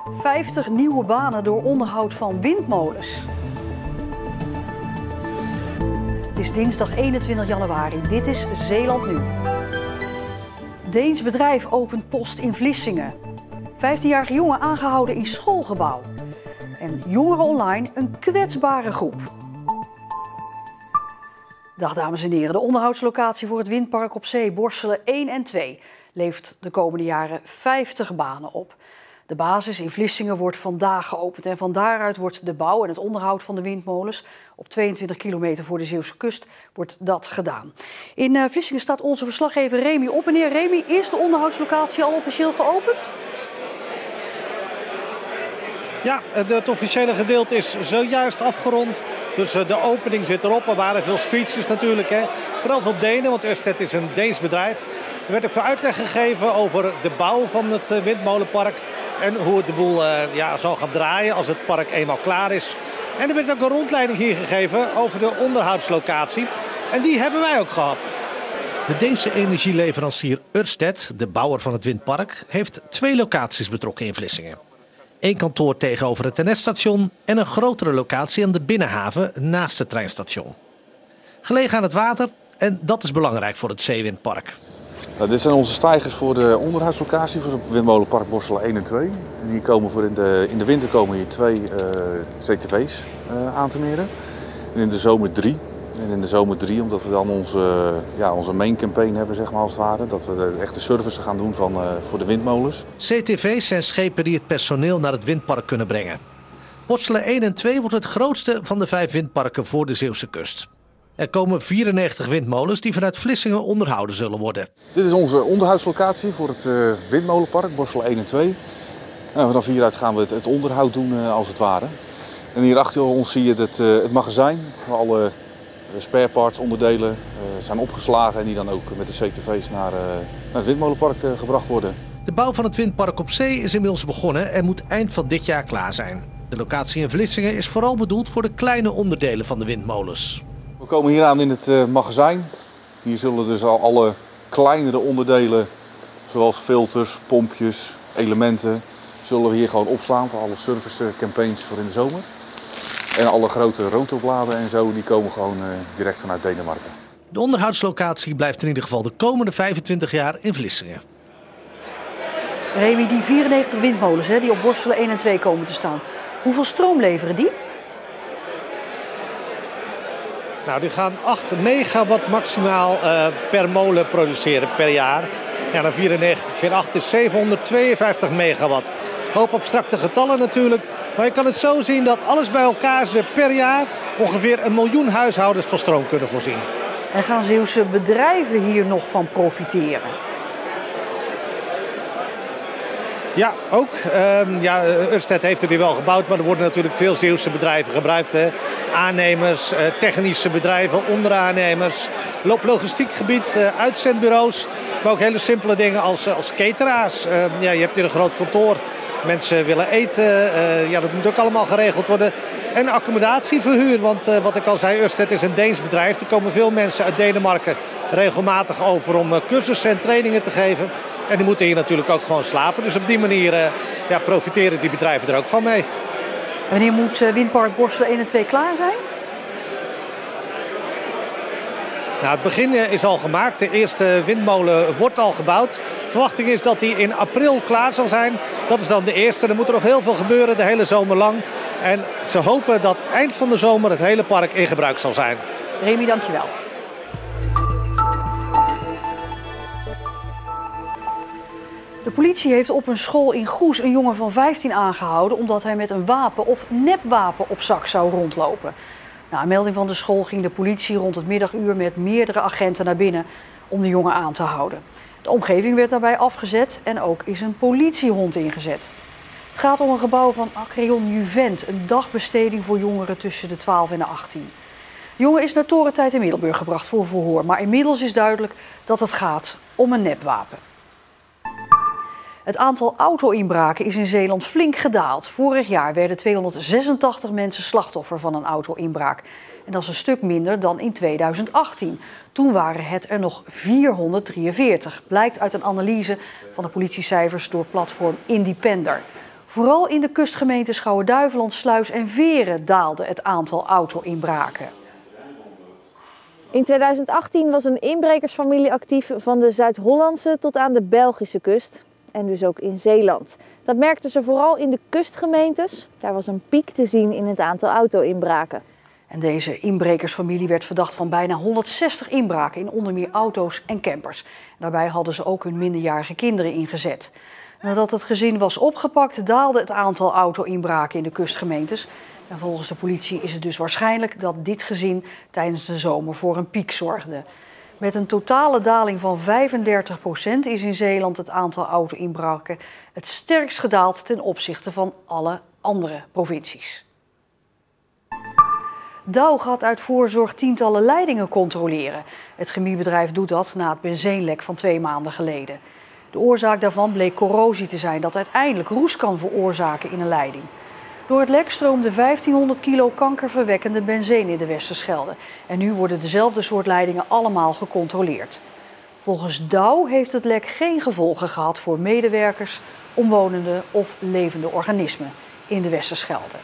50 nieuwe banen door onderhoud van windmolens. Het is dinsdag 21 januari. Dit is Zeeland Nu. Deens bedrijf opent post in Vlissingen. 15-jarige jongen aangehouden in schoolgebouw. En Jongeren Online een kwetsbare groep. Dag dames en heren. De onderhoudslocatie voor het windpark op zee Borselen 1 en 2 levert de komende jaren 50 banen op. De basis in Vlissingen wordt vandaag geopend en van daaruit wordt de bouw en het onderhoud van de windmolens op 22 kilometer voor de Zeeuwse kust wordt dat gedaan. In Vlissingen staat onze verslaggever Remy op. Meneer Remy, is de onderhoudslocatie al officieel geopend? Ja, het officiële gedeelte is zojuist afgerond. Dus de opening zit erop. Er waren veel speeches natuurlijk. Vooral veel Denen, want Ørsted is een Deens bedrijf. Er werd ook veel uitleg gegeven over de bouw van het windmolenpark. En hoe het de boel zal gaan draaien als het park eenmaal klaar is. En er werd ook een rondleiding hier gegeven over de onderhoudslocatie. En die hebben wij ook gehad. De Deense energieleverancier Ørsted, de bouwer van het windpark, heeft 2 locaties betrokken in Vlissingen. 1 kantoor tegenover het NS-station en een grotere locatie aan de binnenhaven naast het treinstation. Gelegen aan het water en dat is belangrijk voor het zeewindpark. Dit zijn onze stijgers voor de onderhoudslocatie voor het windmolenpark Borselen 1 en 2. Die komen in de winter komen hier 2 CTV's aan te meren. En in de zomer 3. En in de zomer 3 omdat we dan onze main campaign hebben, zeg maar, als het ware. Dat we echt de service gaan doen voor de windmolens. CTV's zijn schepen die het personeel naar het windpark kunnen brengen. Borselen 1 en 2 wordt het grootste van de 5 windparken voor de Zeeuwse kust. Er komen 94 windmolens die vanuit Vlissingen onderhouden zullen worden. Dit is onze onderhoudslocatie voor het windmolenpark Borselen 1 en 2. En vanaf hieruit gaan we het onderhoud doen, als het ware. En hier achter ons zie je het magazijn waar alle spare parts, onderdelen zijn opgeslagen en die dan ook met de CTV's naar het windmolenpark gebracht worden. De bouw van het windpark op zee is inmiddels begonnen en moet eind van dit jaar klaar zijn. De locatie in Vlissingen is vooral bedoeld voor de kleine onderdelen van de windmolens. We komen hier aan in het magazijn. Hier zullen dus al alle kleinere onderdelen, zoals filters, pompjes, elementen, zullen we hier gewoon opslaan voor alle service campaigns voor in de zomer. En alle grote rotorbladen en zo, die komen gewoon direct vanuit Denemarken. De onderhoudslocatie blijft in ieder geval de komende 25 jaar in Vlissingen. Remy, die 94 windmolens die op Borselen 1 en 2 komen te staan. Hoeveel stroom leveren die? Nou, die gaan 8 megawatt maximaal per molen produceren per jaar. Ja, dan 94 keer 8 is 752 megawatt. Hoop abstracte getallen natuurlijk. Maar je kan het zo zien dat alles bij elkaar ze per jaar ongeveer 1 miljoen huishoudens van stroom kunnen voorzien. En gaan Zeeuwse bedrijven hier nog van profiteren? Ja, ook. Ørsted heeft het hier wel gebouwd, maar er worden natuurlijk veel Zeeuwse bedrijven gebruikt. Aannemers, technische bedrijven, onderaannemers, logistiekgebied, uitzendbureaus. Maar ook hele simpele dingen als cateraars. Je hebt hier een groot kantoor. Mensen willen eten, dat moet ook allemaal geregeld worden. En accommodatieverhuur, want wat ik al zei, Ørsted is een Deens bedrijf. Er komen veel mensen uit Denemarken regelmatig over om cursussen en trainingen te geven. En die moeten hier natuurlijk ook gewoon slapen. Dus op die manier profiteren die bedrijven er ook van mee. Wanneer moet windpark Borselen 1 en 2 klaar zijn? Nou, het begin is al gemaakt. De eerste windmolen wordt al gebouwd. De verwachting is dat die in april klaar zal zijn. Dat is dan de eerste. Er moet er nog heel veel gebeuren de hele zomer lang. En ze hopen dat eind van de zomer het hele park in gebruik zal zijn. Remy, dankjewel. De politie heeft op een school in Goes een jongen van 15 aangehouden omdat hij met een wapen of nepwapen op zak zou rondlopen. Na een melding van de school ging de politie rond het middaguur met meerdere agenten naar binnen om de jongen aan te houden. De omgeving werd daarbij afgezet en ook is een politiehond ingezet. Het gaat om een gebouw van Acreon Juvent, een dagbesteding voor jongeren tussen de 12 en de 18. De jongen is naar Torentijd in Middelburg gebracht voor verhoor, maar inmiddels is duidelijk dat het gaat om een nepwapen. Het aantal auto-inbraken is in Zeeland flink gedaald. Vorig jaar werden 286 mensen slachtoffer van een auto-inbraak. En dat is een stuk minder dan in 2018. Toen waren het er nog 443, blijkt uit een analyse van de politiecijfers door platform Independer. Vooral in de kustgemeenten Schouwen-Duiveland, Sluis en Veren daalde het aantal auto-inbraken. In 2018 was een inbrekersfamilie actief van de Zuid-Hollandse tot aan de Belgische kust. En dus ook in Zeeland. Dat merkten ze vooral in de kustgemeentes. Daar was een piek te zien in het aantal auto-inbraken. En deze inbrekersfamilie werd verdacht van bijna 160 inbraken in onder meer auto's en campers. Daarbij hadden ze ook hun minderjarige kinderen ingezet. Nadat het gezin was opgepakt, daalde het aantal auto-inbraken in de kustgemeentes. En volgens de politie is het dus waarschijnlijk dat dit gezin tijdens de zomer voor een piek zorgde. Met een totale daling van 35% is in Zeeland het aantal auto-inbraken het sterkst gedaald ten opzichte van alle andere provincies. Dow gaat uit voorzorg tientallen leidingen controleren. Het chemiebedrijf doet dat na het benzeenlek van 2 maanden geleden. De oorzaak daarvan bleek corrosie te zijn dat uiteindelijk roest kan veroorzaken in een leiding. Door het lek stroomde 1500 kilo kankerverwekkende benzine in de Westerschelde. En nu worden dezelfde soort leidingen allemaal gecontroleerd. Volgens Dow heeft het lek geen gevolgen gehad voor medewerkers, omwonenden of levende organismen in de Westerschelde.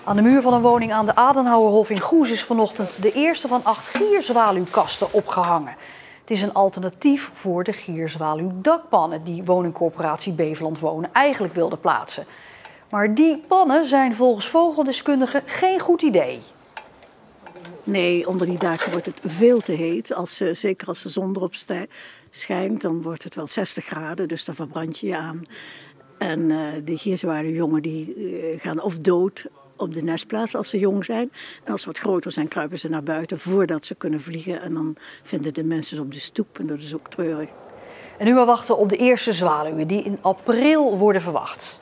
Aan de muur van een woning aan de Adenauerhof in Goes is vanochtend de eerste van 8 gierzwaluwkasten opgehangen. Het is een alternatief voor de gierzwaluwdakpannen die woningcorporatie Beveland Wonen eigenlijk wilde plaatsen. Maar die pannen zijn volgens vogeldeskundigen geen goed idee. Nee, onder die daken wordt het veel te heet. Zeker als de zon erop schijnt, dan wordt het wel 60 graden, dus dan verbrand je je aan. En de gierzwaluwjongen die gaan of dood op de nestplaats als ze jong zijn. En als ze wat groter zijn, kruipen ze naar buiten voordat ze kunnen vliegen. En dan vinden de mensen ze op de stoep en dat is ook treurig. En nu maar wachten op de eerste zwaluwen die in april worden verwacht.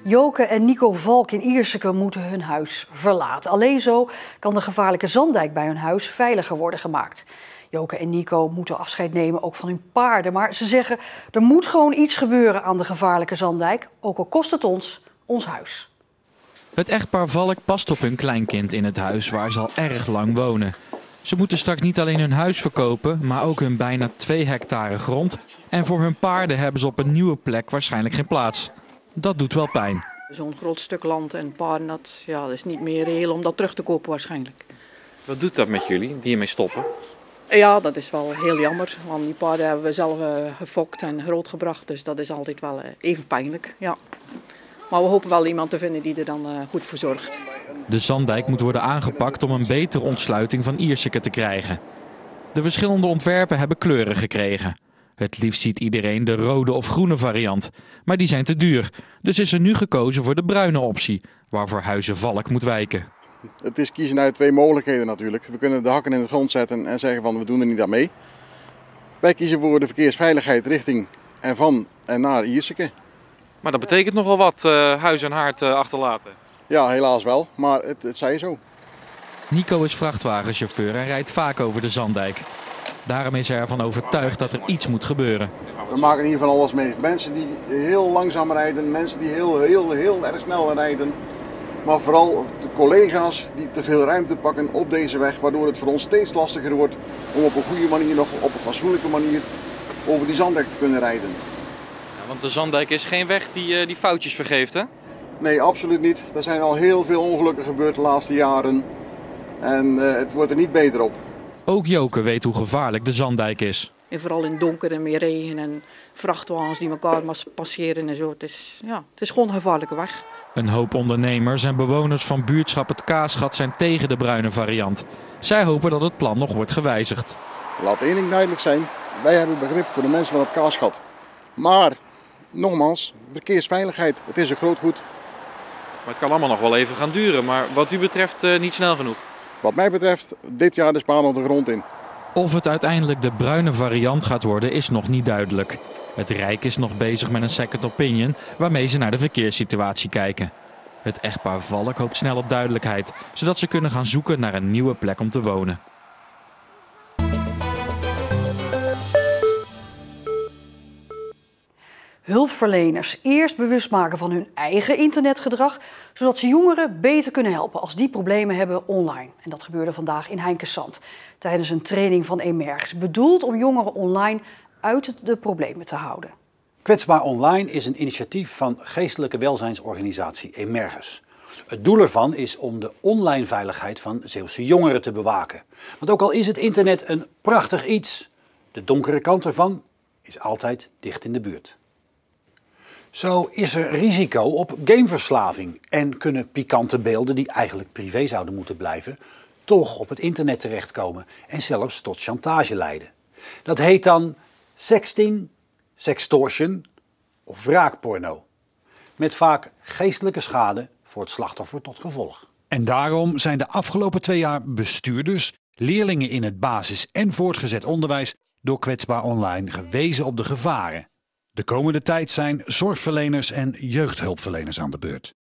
Joke en Nico Valk in Ierseke moeten hun huis verlaten. Alleen zo kan de gevaarlijke zanddijk bij hun huis veiliger worden gemaakt. Joke en Nico moeten afscheid nemen ook van hun paarden. Maar ze zeggen, er moet gewoon iets gebeuren aan de gevaarlijke zanddijk. Ook al kost het ons huis. Het echtpaar Valk past op hun kleinkind in het huis waar ze al erg lang wonen. Ze moeten straks niet alleen hun huis verkopen, maar ook hun bijna 2 hectare grond. En voor hun paarden hebben ze op een nieuwe plek waarschijnlijk geen plaats. Dat doet wel pijn. Zo'n groot stuk land en paarden, dat is niet meer reëel om dat terug te kopen waarschijnlijk. Wat doet dat met jullie, die hiermee stoppen? Ja, dat is wel heel jammer, want die paarden hebben we zelf gefokt en grootgebracht. Dus dat is altijd wel even pijnlijk, ja. Maar we hopen wel iemand te vinden die er dan goed voor zorgt. De zanddijk moet worden aangepakt om een betere ontsluiting van Ierseke te krijgen. De verschillende ontwerpen hebben kleuren gekregen. Het liefst ziet iedereen de rode of groene variant, maar die zijn te duur. Dus is er nu gekozen voor de bruine optie, waarvoor Huizen Valk moet wijken. Het is kiezen uit 2 mogelijkheden natuurlijk. We kunnen de hakken in de grond zetten en zeggen van we doen er niet aan mee. Wij kiezen voor de verkeersveiligheid richting en van en naar Ierseke. Maar dat betekent nogal wat, huis en haard achterlaten. Ja, helaas wel, maar het zij zo. Nico is vrachtwagenchauffeur en rijdt vaak over de zanddijk. Daarom is hij ervan overtuigd dat er iets moet gebeuren. We maken hier van alles mee. Mensen die heel langzaam rijden, mensen die heel erg snel rijden. Maar vooral de collega's die te veel ruimte pakken op deze weg, waardoor het voor ons steeds lastiger wordt om op een goede manier, nog op een fatsoenlijke manier, over die zanddijk te kunnen rijden. Ja, want de zanddijk is geen weg die foutjes vergeeft, hè? Nee, absoluut niet. Er zijn al heel veel ongelukken gebeurd de laatste jaren en het wordt er niet beter op. Ook Joke weet hoe gevaarlijk de zanddijk is. En vooral in het donker en meer regen en vrachtwagens die elkaar passeren en zo. Het is gewoon een gevaarlijke weg. Een hoop ondernemers en bewoners van buurtschap Het Kaasgat zijn tegen de bruine variant. Zij hopen dat het plan nog wordt gewijzigd. Laat één ding duidelijk zijn. Wij hebben begrip voor de mensen van Het Kaasgat. Maar, nogmaals, verkeersveiligheid, het is een groot goed. Maar het kan allemaal nog wel even gaan duren, maar wat u betreft niet snel genoeg. Wat mij betreft, dit jaar de Spaan de grond in. Of het uiteindelijk de bruine variant gaat worden is nog niet duidelijk. Het Rijk is nog bezig met een second opinion waarmee ze naar de verkeerssituatie kijken. Het echtpaar Valk hoopt snel op duidelijkheid, zodat ze kunnen gaan zoeken naar een nieuwe plek om te wonen. Hulpverleners eerst bewust maken van hun eigen internetgedrag, zodat ze jongeren beter kunnen helpen als die problemen hebben online. En dat gebeurde vandaag in Heinkensand tijdens een training van Emerges, bedoeld om jongeren online uit de problemen te houden. Kwetsbaar Online is een initiatief van geestelijke welzijnsorganisatie Emerges. Het doel ervan is om de online veiligheid van Zeeuwse jongeren te bewaken. Want ook al is het internet een prachtig iets, de donkere kant ervan is altijd dicht in de buurt. Zo is er risico op gameverslaving en kunnen pikante beelden die eigenlijk privé zouden moeten blijven, toch op het internet terechtkomen en zelfs tot chantage leiden. Dat heet dan sexting, sextortion of wraakporno. Met vaak geestelijke schade voor het slachtoffer tot gevolg. En daarom zijn de afgelopen 2 jaar bestuurders, leerlingen in het basis- en voortgezet onderwijs door Kwetsbaar Online gewezen op de gevaren. De komende tijd zijn zorgverleners en jeugdhulpverleners aan de beurt.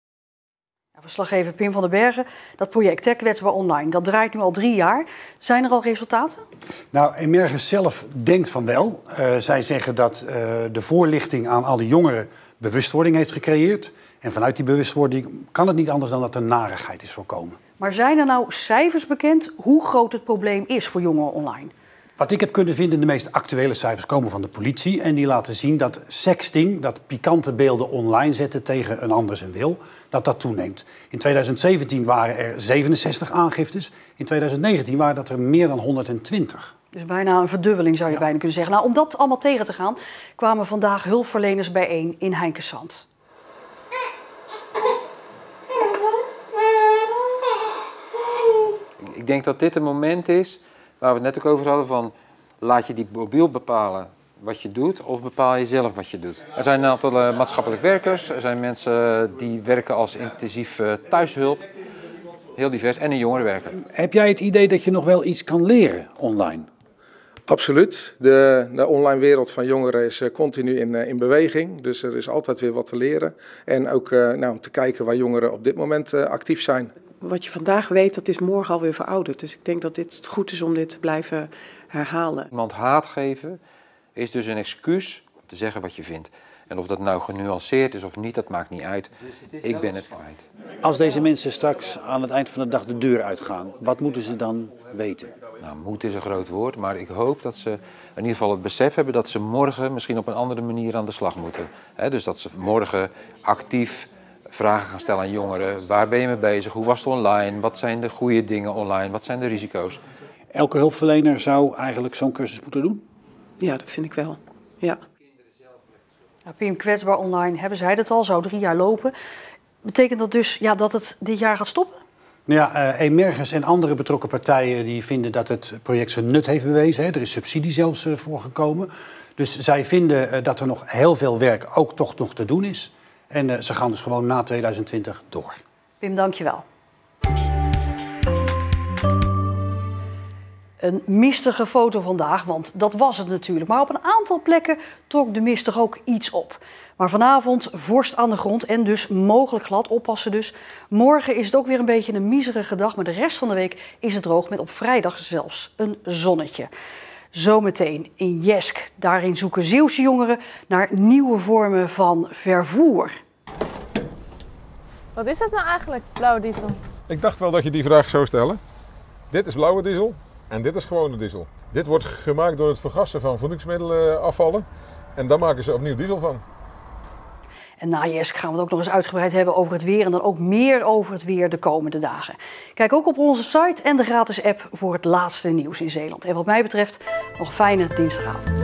Verslaggever Pim van den Bergen, dat project Kwetsbaar Online, dat draait nu al 3 jaar. Zijn er al resultaten? Nou, Emerges zelf denkt van wel. Zij zeggen dat de voorlichting aan al die jongeren bewustwording heeft gecreëerd. En vanuit die bewustwording kan het niet anders dan dat er narigheid is voorkomen. Maar zijn er nou cijfers bekend hoe groot het probleem is voor jongeren online? Wat ik heb kunnen vinden, de meest actuele cijfers komen van de politie. En die laten zien dat sexting, dat pikante beelden online zetten tegen een ander zijn wil, dat toeneemt. In 2017 waren er 67 aangiftes. In 2019 waren dat er meer dan 120. Dus bijna een verdubbeling zou je bijna kunnen zeggen. Nou, om dat allemaal tegen te gaan kwamen vandaag hulpverleners bijeen in Heinkensand. Ik denk dat dit een moment is waar we het net ook over hadden van laat je die mobiel bepalen wat je doet of bepaal je zelf wat je doet. Er zijn een aantal maatschappelijk werkers, er zijn mensen die werken als intensief thuishulp, heel divers, en een jongerenwerker. Heb jij het idee dat je nog wel iets kan leren online? Absoluut. De online wereld van jongeren is continu in beweging, dus er is altijd weer wat te leren. En ook te kijken waar jongeren op dit moment actief zijn. Wat je vandaag weet, dat is morgen alweer verouderd. Dus ik denk dat het goed is om dit te blijven herhalen. Iemand haat geven is dus een excuus om te zeggen wat je vindt. En of dat nou genuanceerd is of niet, dat maakt niet uit. Ik ben het kwijt. Als deze mensen straks aan het eind van de dag de deur uitgaan, wat moeten ze dan weten? Nou, moed is een groot woord, maar ik hoop dat ze in ieder geval het besef hebben dat ze morgen misschien op een andere manier aan de slag moeten. Dus dat ze morgen actief vragen gaan stellen aan jongeren. Waar ben je mee bezig? Hoe was het online? Wat zijn de goede dingen online? Wat zijn de risico's? Elke hulpverlener zou eigenlijk zo'n cursus moeten doen? Ja, dat vind ik wel. Ja. Pim, Kwetsbaar Online, hebben zij dat al? Zou 3 jaar lopen. Betekent dat dus dat het dit jaar gaat stoppen? Ja, Emerges en andere betrokken partijen die vinden dat het project zijn nut heeft bewezen. Er is subsidie zelfs voor gekomen. Dus zij vinden dat er nog heel veel werk ook toch nog te doen is. En ze gaan dus gewoon na 2020 door. Pim, dank je wel. Een mistige foto vandaag, want dat was het natuurlijk. Maar op een aantal plekken trok de mist toch ook iets op. Maar vanavond vorst aan de grond en dus mogelijk glad. Oppassen dus. Morgen is het ook weer een beetje een miserige dag. Maar de rest van de week is het droog met op vrijdag zelfs een zonnetje. Zometeen in Jesk. Daarin zoeken Zeeuwse jongeren naar nieuwe vormen van vervoer. Wat is dat nou eigenlijk, blauwe diesel? Ik dacht wel dat je die vraag zou stellen. Dit is blauwe diesel en dit is gewone diesel. Dit wordt gemaakt door het vergassen van voedingsmiddelenafvallen en daar maken ze opnieuw diesel van. En na Jesk gaan we het ook nog eens uitgebreid hebben over het weer en dan ook meer over het weer de komende dagen. Kijk ook op onze site en de gratis app voor het laatste nieuws in Zeeland. En wat mij betreft nog een fijne dinsdagavond.